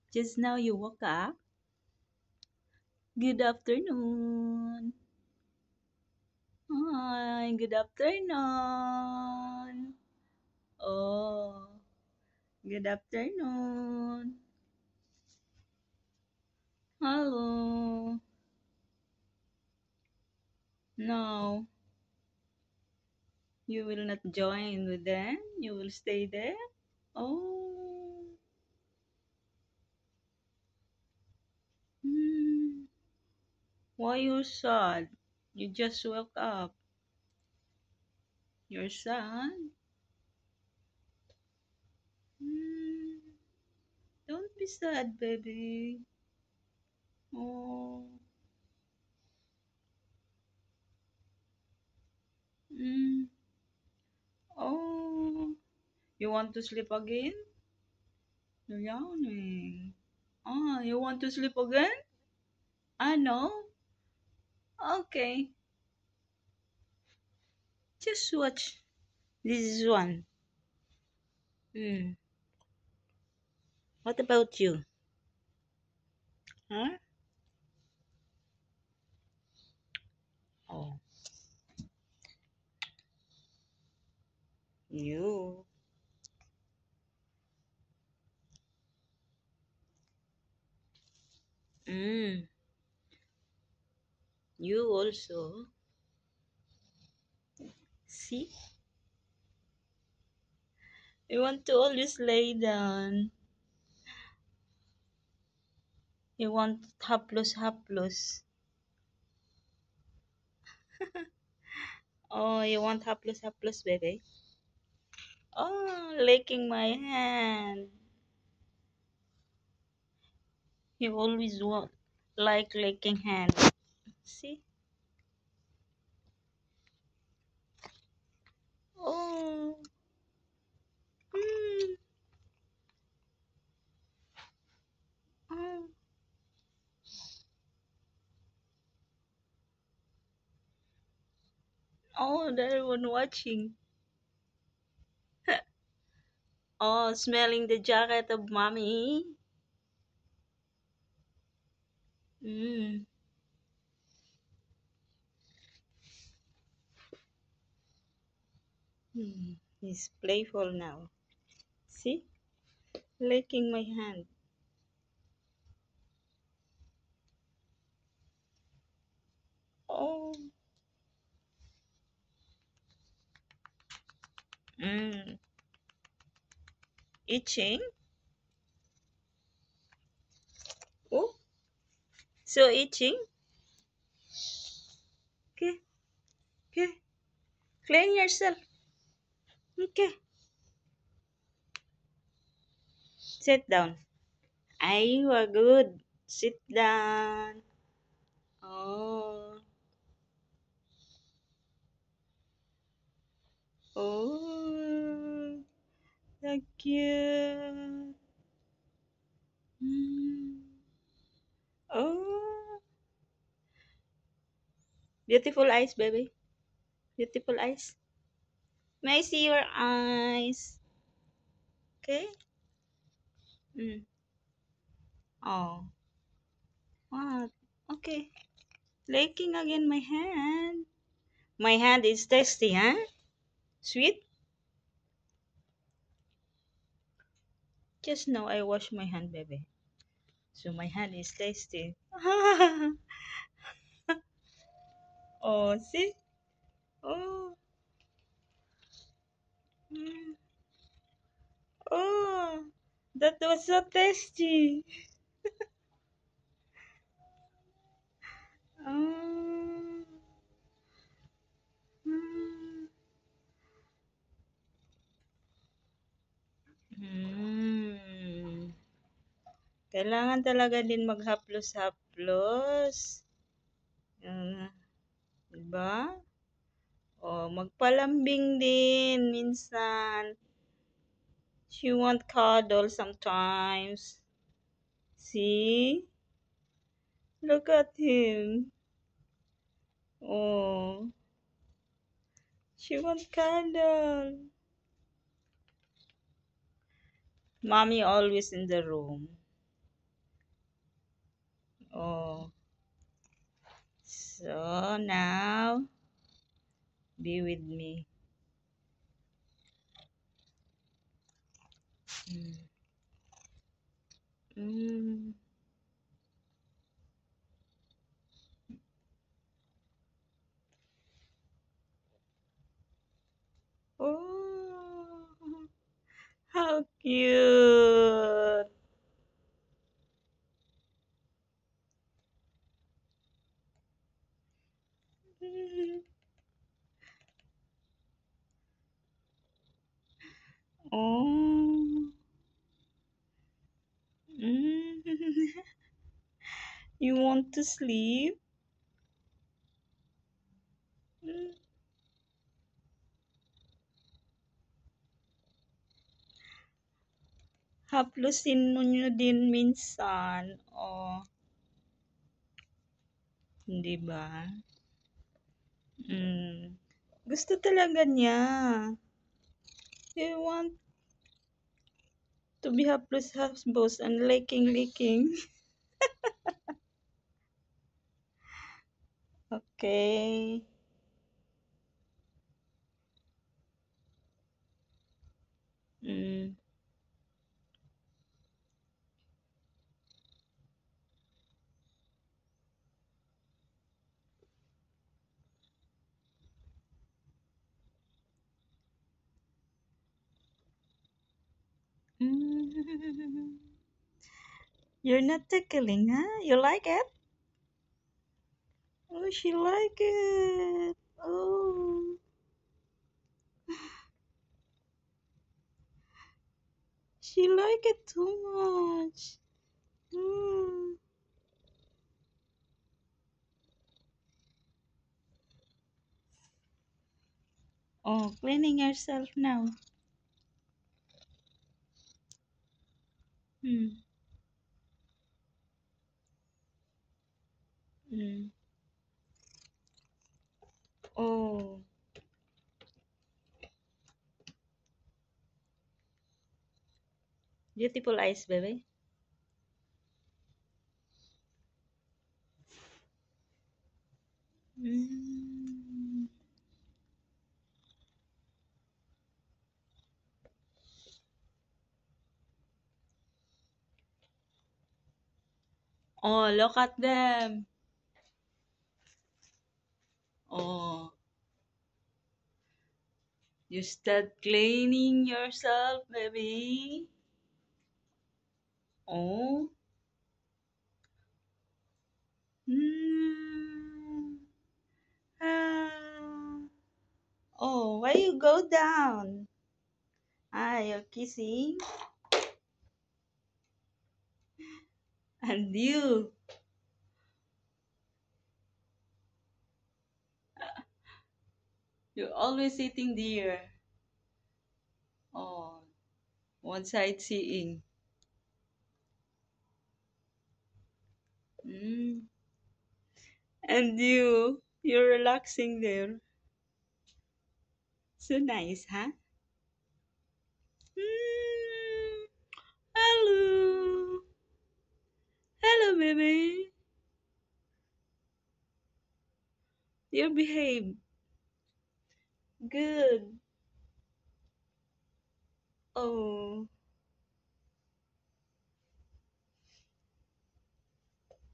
Just now you woke up? Good afternoon. Hi, good afternoon. Oh, good afternoon. Hello. No, you will not join with them? You will stay there? Oh, hmm. Why you sad? You just woke up. You're sad? Hmm. Don't be sad, baby. Oh, hmm. Oh, you want to sleep again? You're yawning. Ah, you want to sleep again? I know. Okay, just watch. This is one. Hmm. What about you? Huh? Oh, you. Hmm. You also. See? You want to always lay down. You want haplos haplos. Oh, you want haplos haplos, baby? Oh, licking my hand. You always want like licking hand. See? Oh. Mm. Oh. Oh, there one watching. Oh, smelling the jacket of mommy. Mm. Hmm. He's playful now. See? Licking my hand. Oh. Mm. Itching? Oh. So itching? Okay. Okay. Clean yourself. Okay. Sit down. Ay, you are good. Sit down. Oh. Oh. So cute. Mm. Oh. Beautiful eyes, baby. Beautiful eyes. May I see your eyes? Okay. Mm. Oh. What? Okay. Licking again my hand. My hand is tasty, huh? Sweet? Just now I wash my hand, baby. So my hand is tasty. Oh, see? Oh. Mm. Oh. That was so tasty. Oh. Mm. Mm. Kailangan talaga din maghaplos-haplos. Ah, 'di ba? Oh, magpalambing din minsan. She want cuddle sometimes. See? Look at him. Oh, she want cuddle. Mommy always in the room. So now, be with me. Mm. Mm. Oh, how cute. Oh. Mm. You want to sleep? Mm. Haplusin mo nyo din minsan. Oh, hindi ba? Mm. Gusto talaga niya. You want to be hapless husband and licking. Okay. Mm. Mm. You're not tickling, huh? You like it? Oh, she like it. Oh, she like it too much. Mm. Oh, cleaning yourself now. Mm. Mm. Oh, beautiful eyes, baby. Mm. Oh, look at them. Oh, you start cleaning yourself, baby. Oh. Mm. Ah. Oh, why you go down? Ah, you're kissing. And you're always sitting there. Oh, one side seeing. Mm. And you're relaxing there. So nice, huh? Mm. Hello. Hello, baby. You behave. Good. Oh.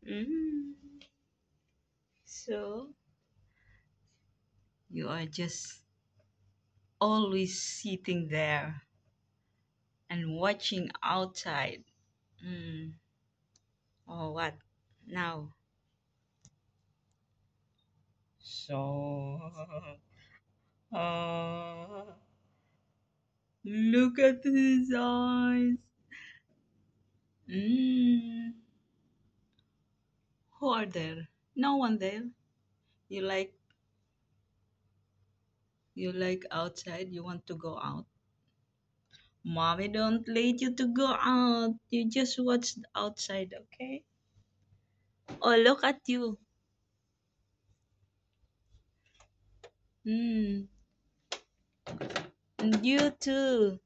Mm. So, you are just always sitting there and watching outside. Mm. Oh, what? Now. So, look at his eyes. Mm. Who are there? No one there. You like you like outside. You want to go out. Mommy don't let you to go out. You just watch outside, okay? Oh, look at you. Mm. And you too.